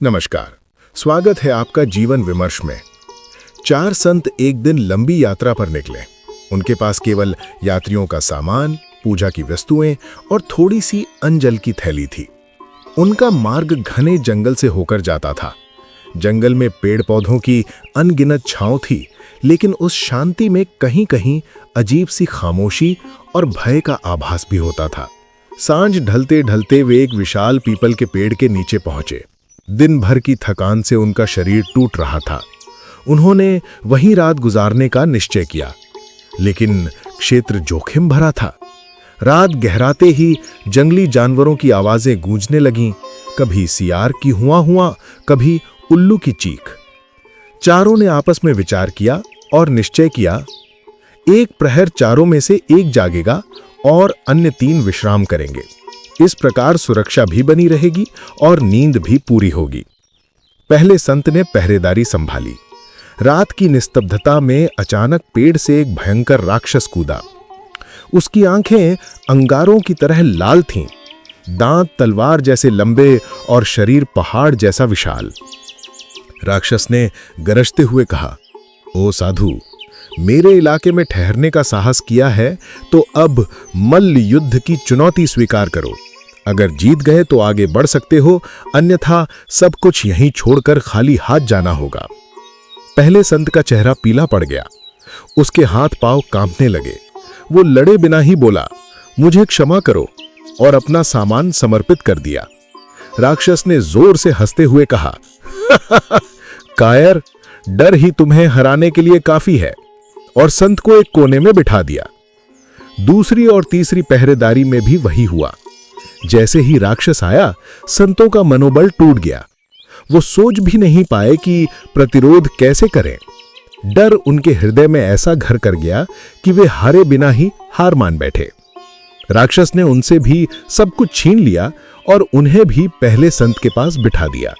नमस्कार। स्वागत है आपका जीवन विमर्श में। चार संत एक दिन लंबी यात्रा पर निकले। उनके पास केवल यात्रियों का सामान, पूजा की वस्तुएं और थोड़ी सी अंजल की थैली थी। उनका मार्ग घने जंगल से होकर जाता था। जंगल में पेड़ पौधों की अनगिनत छांव थी, लेकिन उस शांति में कहीं कहीं अजीब सी खामोशी और भय का आभास भी होता था। सांझ ढलते ढलते वे एक विशाल पीपल के पेड़ के नीचे पहुंचे। दिन भर की थकान से उनका शरीर टूट रहा था। उन्होंने वहीं रात गुजारने का निश्चय किया, लेकिन क्षेत्र जोखिम भरा था। रात गहराते ही जंगली जानवरों की आवाजें गूंजने लगीं, कभी सियार की हुआ, कभी उल्लू की चीख। चारों ने आपस में विचार किया और निश्चय किया, एक प्रहर चारों में से एक जागेगा और अन्य तीन विश्राम करेंगे। इस प्रकार सुरक्षा भी बनी रहेगी और नींद भी पूरी होगी। पहले संत ने पहरेदारी संभाली। रात की निस्तब्धता में अचानक पेड़ से एक भयंकर राक्षस कूदा। उसकी आंखें अंगारों की तरह लाल थीं, दांत तलवार जैसे लंबे और शरीर पहाड़ जैसा विशाल। राक्षस ने गरजते हुए कहा, ओ साधु, मेरे इलाके में ठहरने का साहस किया है तो अब मल्ल युद्ध की चुनौती स्वीकार करो। अगर जीत गए तो आगे बढ़ सकते हो, अन्यथा सब कुछ यहीं छोड़कर खाली हाथ जाना होगा। पहले संत का चेहरा पीला पड़ गया। उसके हाथ पांव कांपने लगे। वो लड़े बिना ही बोला, मुझे क्षमा करो, और अपना सामान समर्पित कर दिया। राक्षस ने जोर से हंसते हुए कहा, कायर, डर ही तुम्हें हराने के लिए काफी है, और संत को एक कोने में बिठा दिया। दूसरी और तीसरी पहरेदारी में भी वही हुआ। जैसे ही राक्षस आया, संतों का मनोबल टूट गया। वो सोच भी नहीं पाए कि प्रतिरोध कैसे करें। डर उनके हृदय में ऐसा घर कर गया कि वे हारे बिना ही हार मान बैठे। राक्षस ने उनसे भी सब कुछ छीन लिया और उन्हें भी पहले संत के पास बिठा दिया।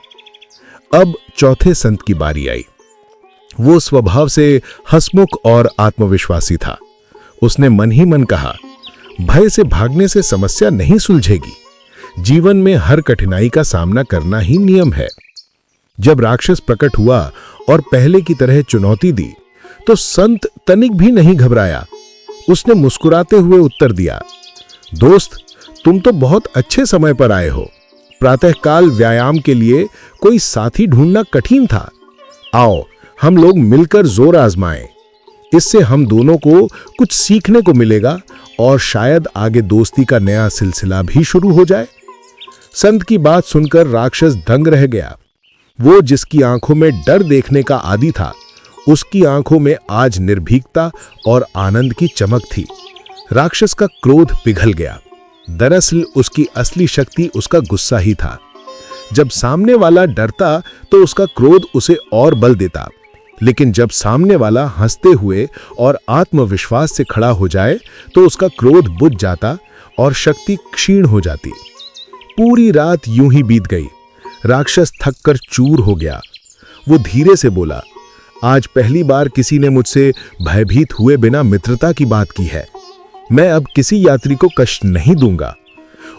अब चौथे संत की बारी आई। वो स्वभाव से हंसमुख और आत्मविश्वासी था। उसने मन ही मन कहा, भय से भागने से समस्या नहीं सुलझेगी। जीवन में हर कठिनाई का सामना करना ही नियम है। जब राक्षस प्रकट हुआ और पहले की तरह चुनौती दी, तो संत तनिक भी नहीं घबराया। उसने मुस्कुराते हुए उत्तर दिया, दोस्त, तुम तो बहुत अच्छे समय पर आए हो। प्रातःकाल व्यायाम के लिए कोई साथी ढूंढना कठिन था। आओ, हम लोग मिलकर जोर आजमाएं। इससे हम दोनों को कुछ सीखने को मिलेगा और शायद आगे दोस्ती का नया सिलसिला भी शुरू हो जाए। संत की बात सुनकर राक्षस दंग रह गया। वो जिसकी आंखों में डर देखने का आदी था, उसकी आंखों में आज निर्भीकता और आनंद की चमक थी। राक्षस का क्रोध पिघल गया। दरअसल उसकी असली शक्ति उसका गुस्सा ही था। जब सामने वाला डरता तो उसका क्रोध उसे और बल देता, लेकिन जब सामने वाला हंसते हुए और आत्मविश्वास से खड़ा हो जाए तो उसका क्रोध बुझ जाता और शक्ति क्षीण हो जाती। पूरी रात यूं ही बीत गई। राक्षस थककर चूर हो गया। वो धीरे से बोला, आज पहली बार किसी ने मुझसे भयभीत हुए बिना मित्रता की बात की है। मैं अब किसी यात्री को कष्ट नहीं दूंगा।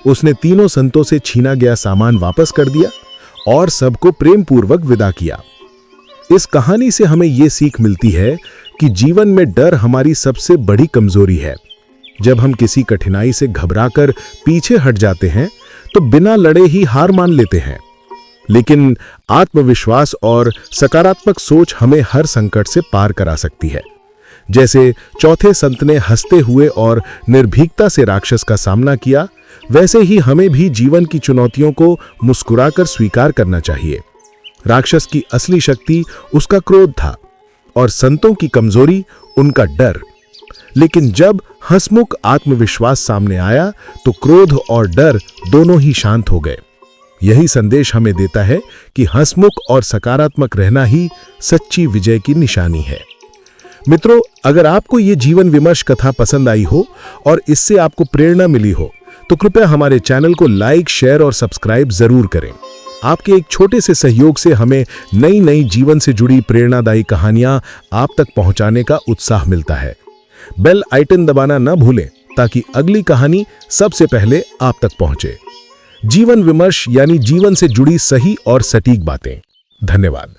उसने तीनों संतों से छीना गया सामान वापस कर दिया और सबको प्रेम पूर्वक विदा किया। इस कहानी से हमें यह सीख मिलती है कि जीवन में डर हमारी सबसे बड़ी कमजोरी है। जब हम किसी कठिनाई से घबराकर पीछे हट जाते हैं तो बिना लड़े ही हार मान लेते हैं, लेकिन आत्मविश्वास और सकारात्मक सोच हमें हर संकट से पार करा सकती है। जैसे चौथे संत ने हंसते हुए और निर्भीकता से राक्षस का सामना किया, वैसे ही हमें भी जीवन की चुनौतियों को मुस्कुराकर स्वीकार करना चाहिए। राक्षस की असली शक्ति उसका क्रोध था और संतों की कमजोरी उनका डर। लेकिन जब हंसमुख आत्मविश्वास सामने आया तो क्रोध और डर दोनों ही शांत हो गए। यही संदेश हमें देता है कि हंसमुख और सकारात्मक रहना ही सच्ची विजय की निशानी है। मित्रों, अगर आपको ये जीवन विमर्श कथा पसंद आई हो और इससे आपको प्रेरणा मिली हो तो कृपया हमारे चैनल को लाइक, शेयर और सब्सक्राइब जरूर करें। आपके एक छोटे से सहयोग से हमें नई नई जीवन से जुड़ी प्रेरणादायी कहानियां आप तक पहुंचाने का उत्साह मिलता है। बेल आइकन दबाना न भूलें ताकि अगली कहानी सबसे पहले आप तक पहुंचे। जीवन विमर्श यानी जीवन से जुड़ी सही और सटीक बातें। धन्यवाद।